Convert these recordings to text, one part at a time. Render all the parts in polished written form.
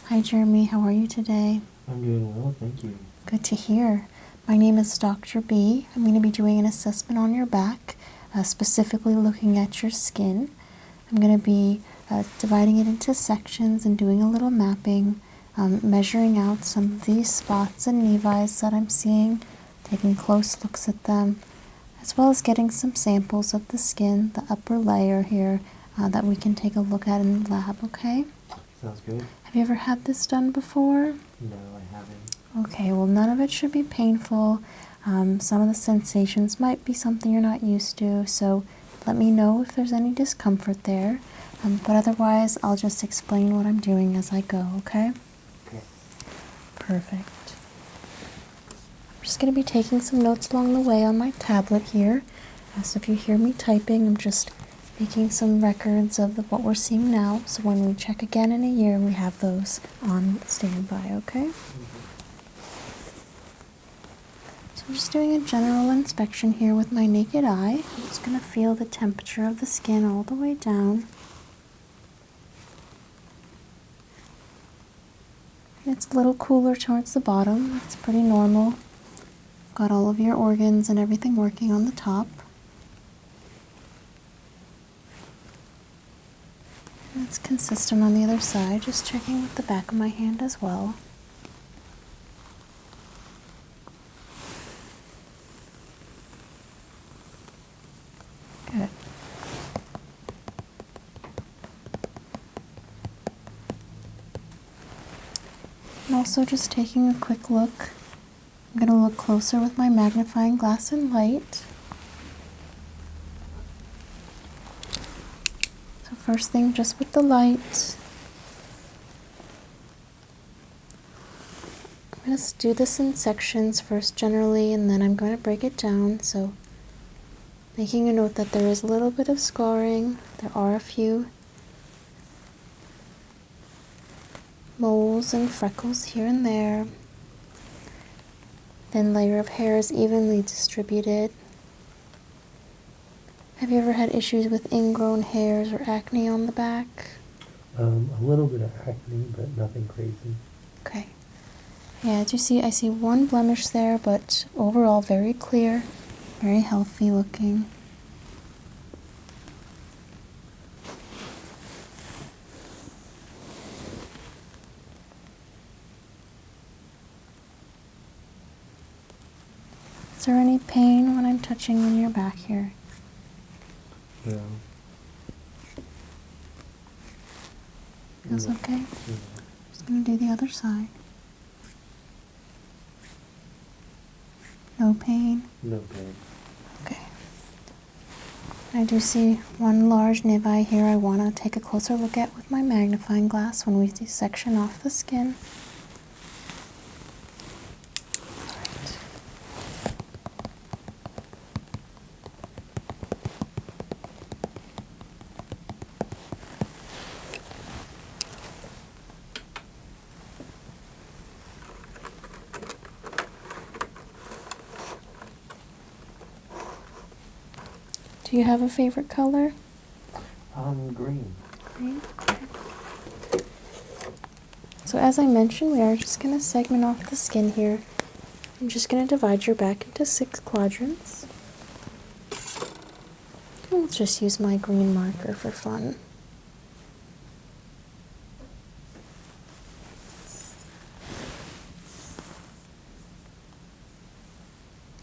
Hi Jeremy, how are you today? I'm doing well, thank you. Good to hear. My name is Dr. B. I'm going to be doing an assessment on your back, specifically looking at your skin. I'm going to be dividing it into sections and doing a little mapping, measuring out some of these spots and nevis that I'm seeing, taking close looks at them, as well as getting some samples of the skin, the upper layer here, that we can take a look at in the lab, okay? Sounds good. Have you ever had this done before? No, I haven't. Okay, well, none of it should be painful. Some of the sensations might be something you're not used to, so let me know if there's any discomfort there. But otherwise, I'll just explain what I'm doing as I go, okay? Okay. Perfect. I'm just going to be taking some notes along the way on my tablet here. So if you hear me typing, I'm just making some records of what we're seeing now, so when we check again in a year, we have those on standby, okay? So I'm just doing a general inspection here with my naked eye. I'm just going to feel the temperature of the skin all the way down. It's a little cooler towards the bottom. That's pretty normal. Got all of your organs and everything working on the top. And it's consistent on the other side, just checking with the back of my hand as well. Good. And also just taking a quick look. I'm going to look closer with my magnifying glass and light. So first thing, just with the light, I'm going to do this in sections first generally, and then I'm going to break it down. So making a note that there is a little bit of scarring. There are a few moles and freckles here and there. Thin layer of hair is evenly distributed. Have you ever had issues with ingrown hairs or acne on the back? A little bit of acne, but nothing crazy. Okay. Yeah, as you see, I see one blemish there, but overall very clear, very healthy looking. Is there any pain when I'm touching on your back here? No. Feels okay? Yeah. Just going to do the other side. No pain? No pain. Okay. I do see one large nevi here I want to take a closer look at with my magnifying glass when we section off the skin. Do you have a favorite color? Green. Green? Okay. So as I mentioned, we are just going to segment off the skin here. I'm just going to divide your back into 6 quadrants. I'll just use my green marker for fun.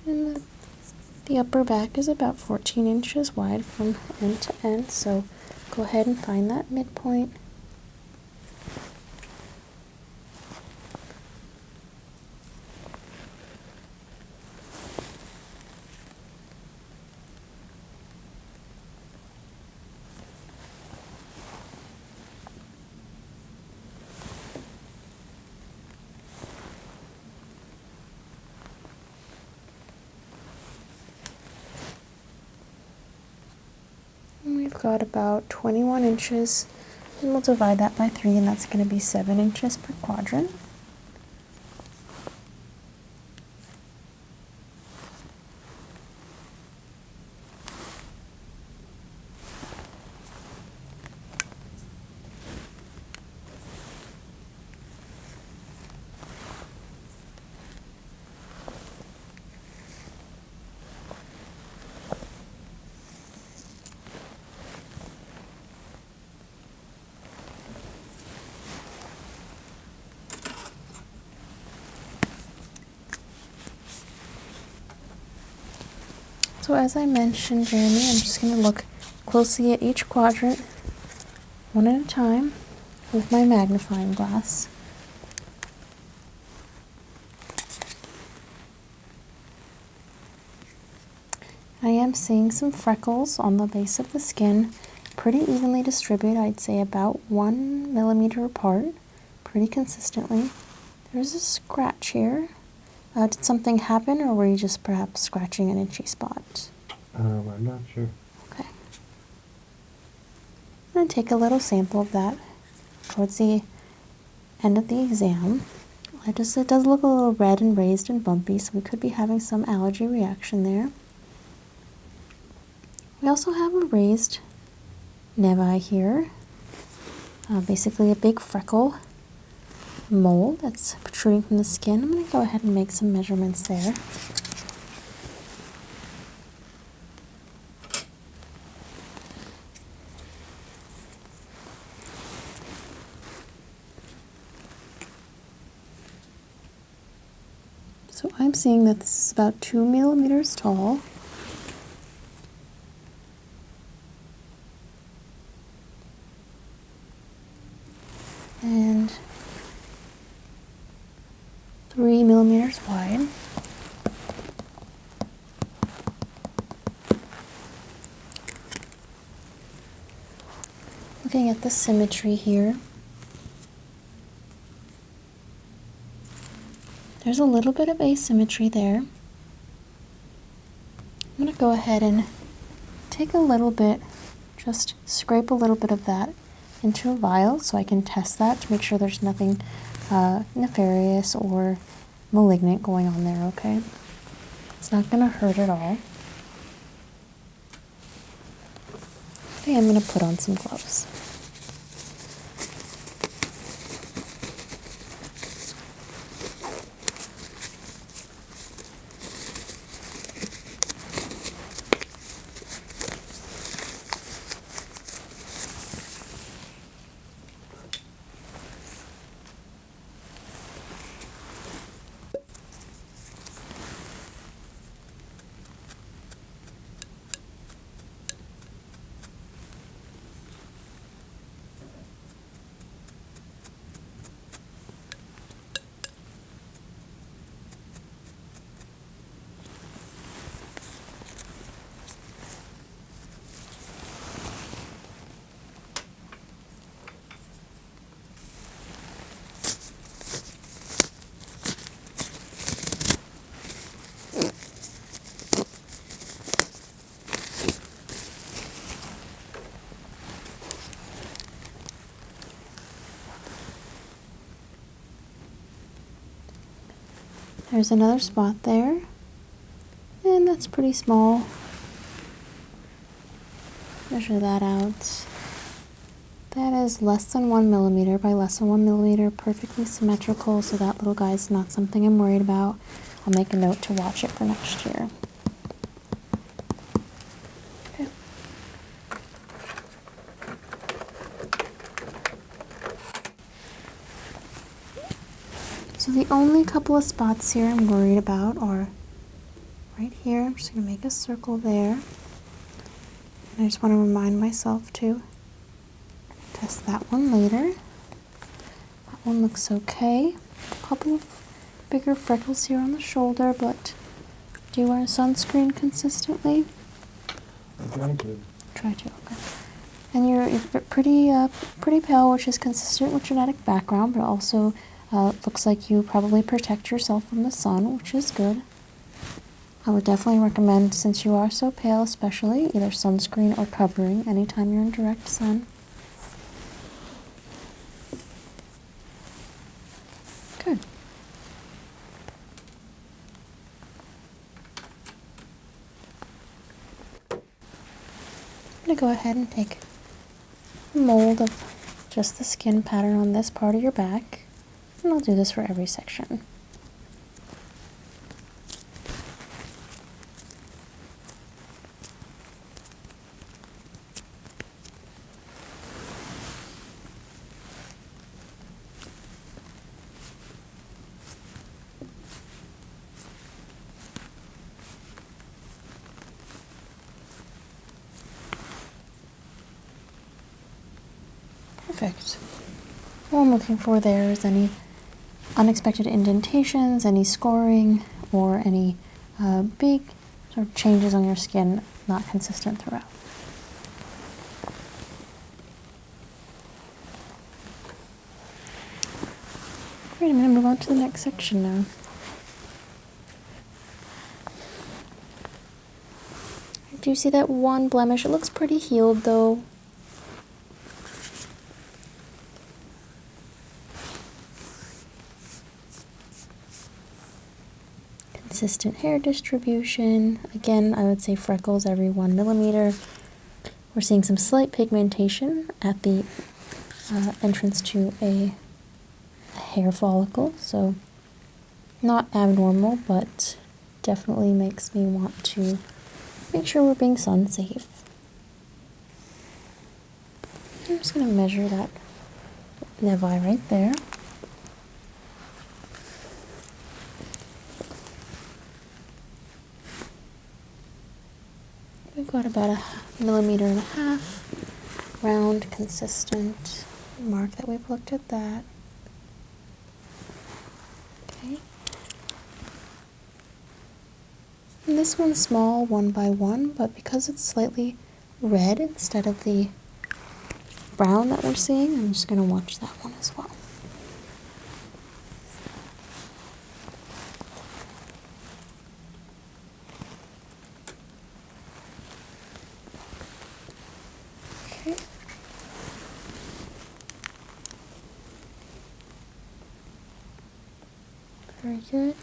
And the upper back is about 14 inches wide from end to end, so go ahead and find that midpoint. We've got about 21 inches, and we'll divide that by 3, and that's going to be 7 inches per quadrant. So as I mentioned, Jeremy, I'm just going to look closely at each quadrant one at a time with my magnifying glass. I am seeing some freckles on the base of the skin, pretty evenly distributed. I'd say about 1 millimeter apart, pretty consistently. There's a scratch here. Did something happen, or were you just perhaps scratching an itchy spot? I'm not sure. Okay. I'm going to take a little sample of that towards the end of the exam. It does look a little red and raised and bumpy, so we could be having some allergy reaction there. We also have a raised nevi here, basically a big freckle mole that's protruding from the skin. I'm going to go ahead and make some measurements there. So I'm seeing that this is about 2 millimeters tall. And 3 millimeters wide. Looking at the symmetry here, there's a little bit of asymmetry there. I'm going to go ahead and take a little bit, just scrape a little bit of that into a vial so I can test that to make sure there's nothing nefarious or malignant going on there, okay? It's not going to hurt at all. Okay, I'm going to put on some gloves. There's another spot there, and that's pretty small. Measure that out. That is less than 1 millimeter by less than 1 millimeter, perfectly symmetrical, so that little guy's not something I'm worried about. I'll make a note to watch it for next year. Okay. So the only couple of spots here I'm worried about are right here. I'm just going to make a circle there. And I just want to remind myself to test that one later. That one looks okay. A couple of bigger freckles here on the shoulder, but do you wear sunscreen consistently? I try to. Try to, okay. And you're pretty pale, which is consistent with genetic background, but also looks like you probably protect yourself from the sun, which is good. I would definitely recommend, since you are so pale especially, either sunscreen or covering anytime you're in direct sun. Good. I'm going to go ahead and take a mold of just the skin pattern on this part of your back, and I'll do this for every section. Perfect. All I'm looking for there is any unexpected indentations, any scoring, or any big sort of changes on your skin not consistent throughout. Great, I'm going to move on to the next section now. Do you see that one blemish? It looks pretty healed though. Consistent hair distribution. Again, I would say freckles every 1 millimeter. We're seeing some slight pigmentation at the entrance to a hair follicle, so not abnormal, but definitely makes me want to make sure we're being sun safe. I'm just going to measure that nevi right there. We've got about 1.5 millimeters, round, consistent. Mark that we've looked at that. Okay. And this one's small, 1 by 1, but because it's slightly red instead of the brown that we're seeing, I'm just going to watch that one as well. Okay. Very good.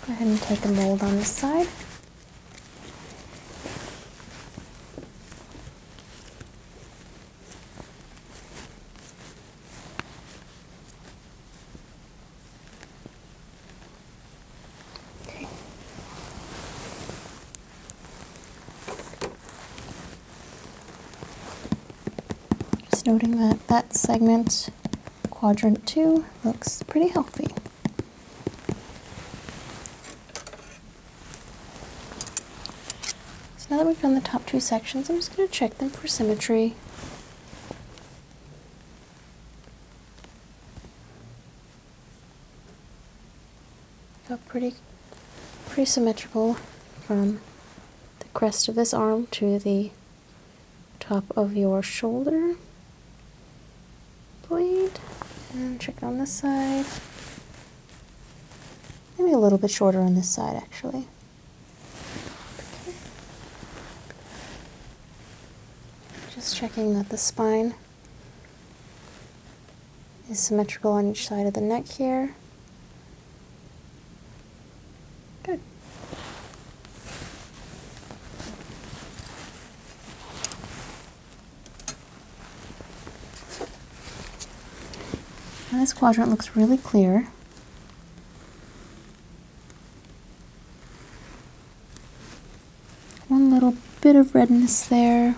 Go ahead and take a mold on this side. Okay. Just noting that that segment, quadrant 2, looks pretty healthy. Now that we've done the top 2 sections, I'm just going to check them for symmetry. Got pretty symmetrical from the crest of this arm to the top of your shoulder blade. And check it on this side. Maybe a little bit shorter on this side, actually. Just checking that the spine is symmetrical on each side of the neck here. Good. Now this quadrant looks really clear. One little bit of redness there.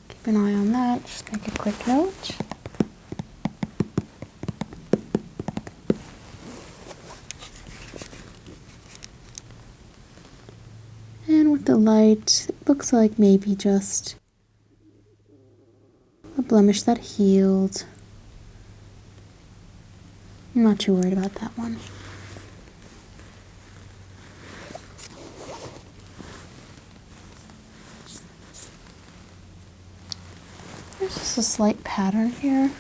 Keep an eye on that, just make a quick note. And with the light, it looks like maybe just a blemish that healed. I'm not too worried about that one. There's just a slight pattern here.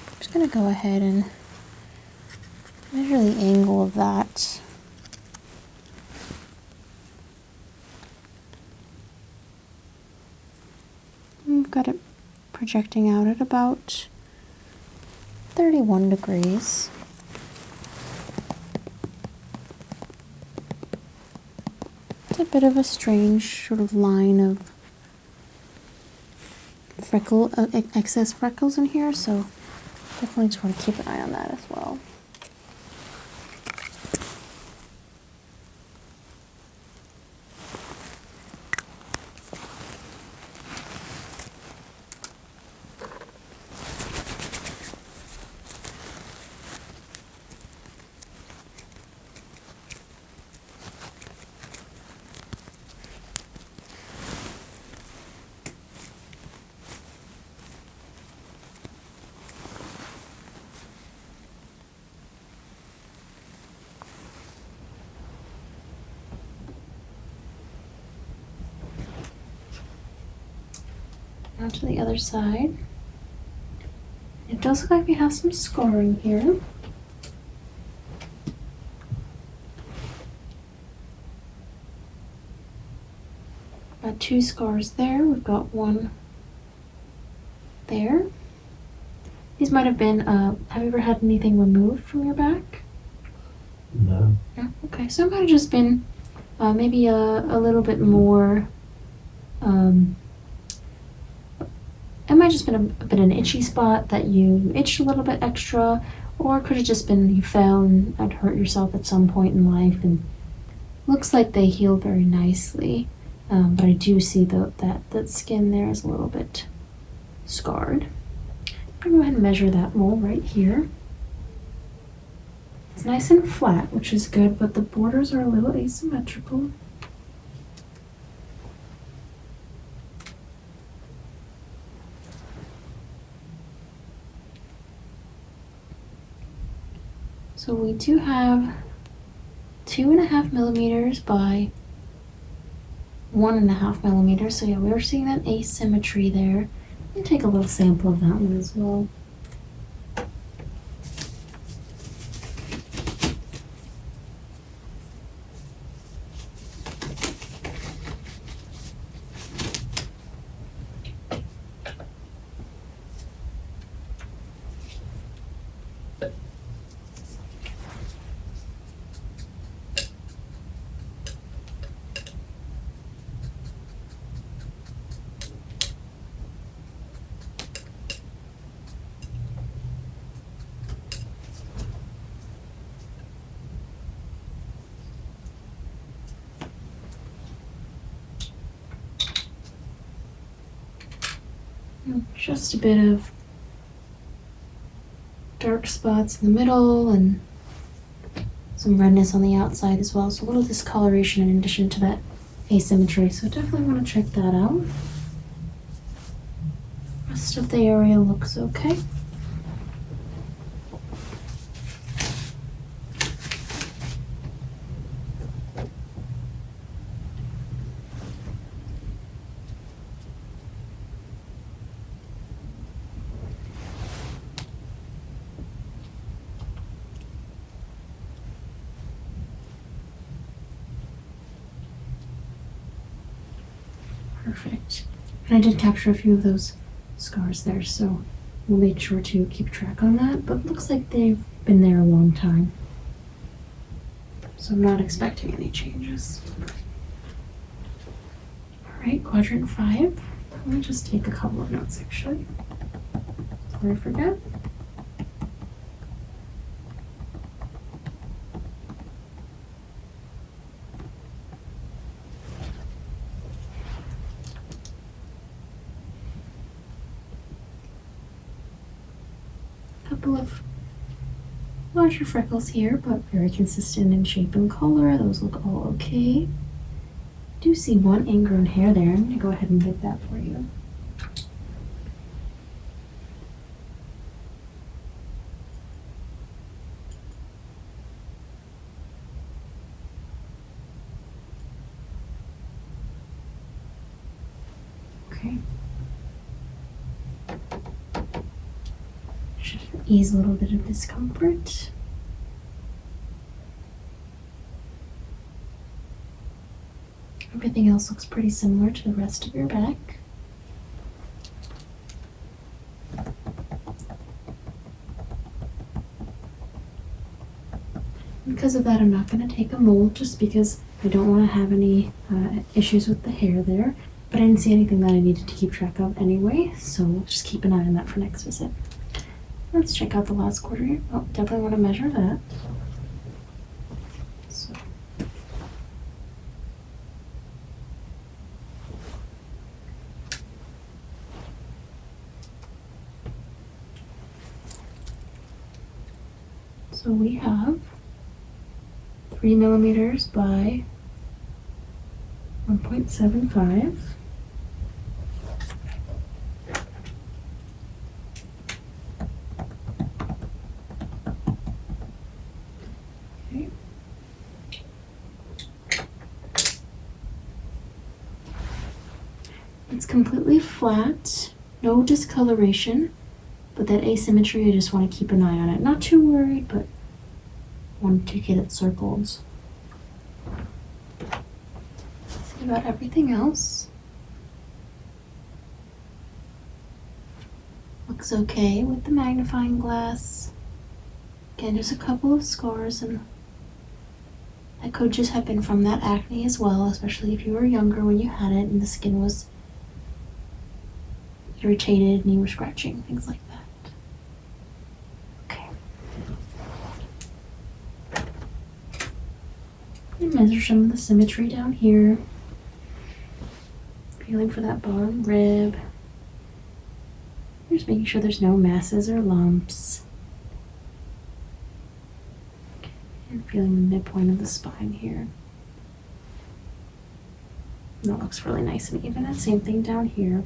I'm just going to go ahead and measure the angle of that. We've got it projecting out at about 31 degrees. It's a bit of a strange sort of line of excess freckles in here, so definitely just want to keep an eye on that as well. Now to the other side. It does look like we have some scarring here. Got 2 scars there. We've got 1 there. These might have been, have you ever had anything removed from your back? No. No? Okay, so it might have just been maybe a little bit more, it might have just been an itchy spot that you itched a little bit extra, or it could have just been you fell and had hurt yourself at some point in life, and looks like they healed very nicely. But I do see that skin there is a little bit scarred. I'm gonna go ahead and measure that mole right here. It's nice and flat, which is good, but the borders are a little asymmetrical. So we do have 2.5 millimeters by 1.5 millimeters. So yeah, we're seeing that asymmetry there. Let me take a little sample of that one as well. Just a bit of dark spots in the middle and some redness on the outside as well. So a little discoloration in addition to that asymmetry. So definitely want to check that out. Rest of the area looks okay. Perfect. And I did capture a few of those scars there, so we'll make sure to keep track on that, but looks like they've been there a long time. So I'm not expecting any changes. All right, Quadrant 5. Let me just take a couple of notes actually, before I forget. Couple of larger freckles here, but very consistent in shape and color. Those look all okay. Do see one ingrown hair there. I'm gonna go ahead and get that for you. Okay. Should ease a little bit of discomfort. Everything else looks pretty similar to the rest of your back. Because of that, I'm not going to take a mold just because I don't want to have any issues with the hair there. But I didn't see anything that I needed to keep track of anyway, so we'll just keep an eye on that for next visit. Let's check out the last quarter here. Oh, definitely want to measure that. So we have 3 millimeters by 1.75. Okay. It's completely flat, no discoloration, but that asymmetry, I just want to keep an eye on it. Not too worried, but want to get it circled. See about everything else. Looks okay with the magnifying glass. Again, just a couple of scars, and that could just have been from that acne as well, especially if you were younger when you had it and the skin was irritated and you were scratching, things like that. Okay. And measure some of the symmetry down here. Feeling for that bottom rib. Just making sure there's no masses or lumps. Okay. And feeling the midpoint of the spine here. And that looks really nice and even. And same thing down here.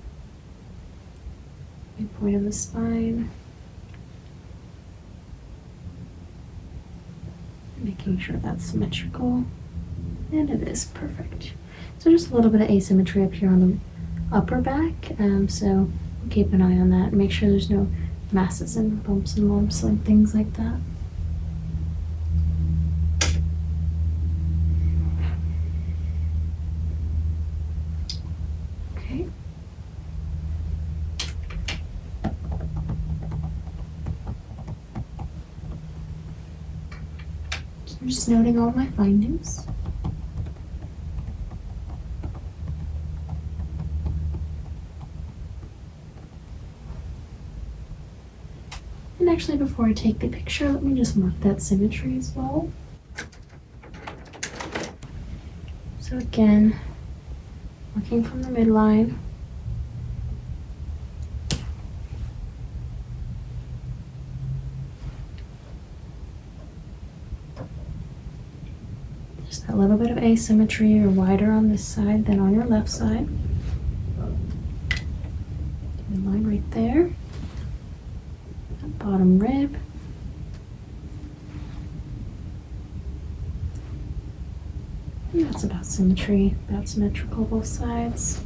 Midpoint of the spine. Making sure that's symmetrical. And it is perfect. So just a little bit of asymmetry up here on the upper back. So keep an eye on that and make sure there's no masses and bumps and lumps and things like that. Okay. So I'm just noting all my findings. And actually, before I take the picture, let me just mark that symmetry as well. So again, working from the midline. Just a little bit of asymmetry or wider on this side than on your left side. Midline right there. Bottom rib. And that's about symmetry, about symmetrical both sides.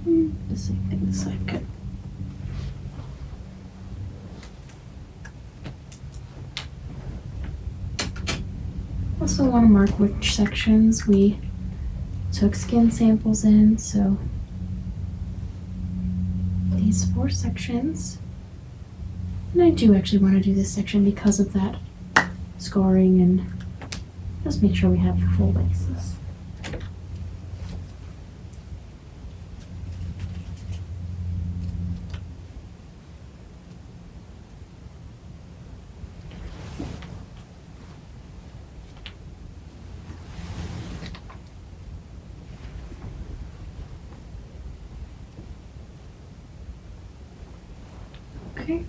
The same thing this side, good. Also want to mark which sections we took skin samples in, so these 4 sections. And I do actually want to do this section because of that scoring and just make sure we have the full basis. Okay.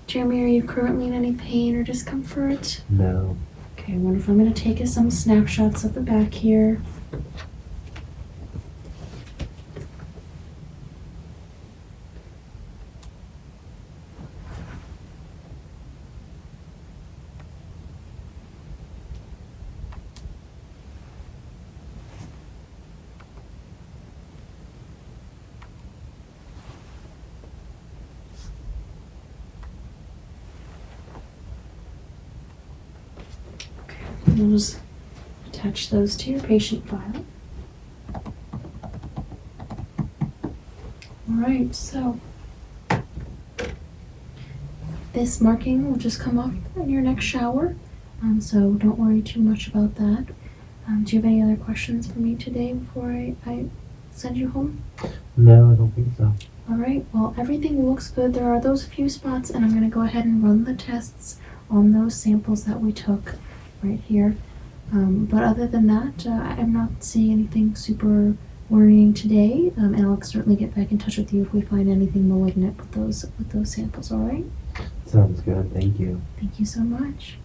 Jeremy, are you currently in any pain or discomfort? No. Okay, wonderful. I'm going to take some snapshots of the back here. We'll just attach those to your patient file. Alright, so this marking will just come off in your next shower, so don't worry too much about that. Do you have any other questions for me today before I send you home? No, I don't think so. Alright, well everything looks good. There are those few spots and I'm going to go ahead and run the tests on those samples that we took right here. But other than that, I'm not seeing anything super worrying today, and I'll certainly get back in touch with you if we find anything malignant with those samples, all right? Sounds good. Thank you. Thank you so much.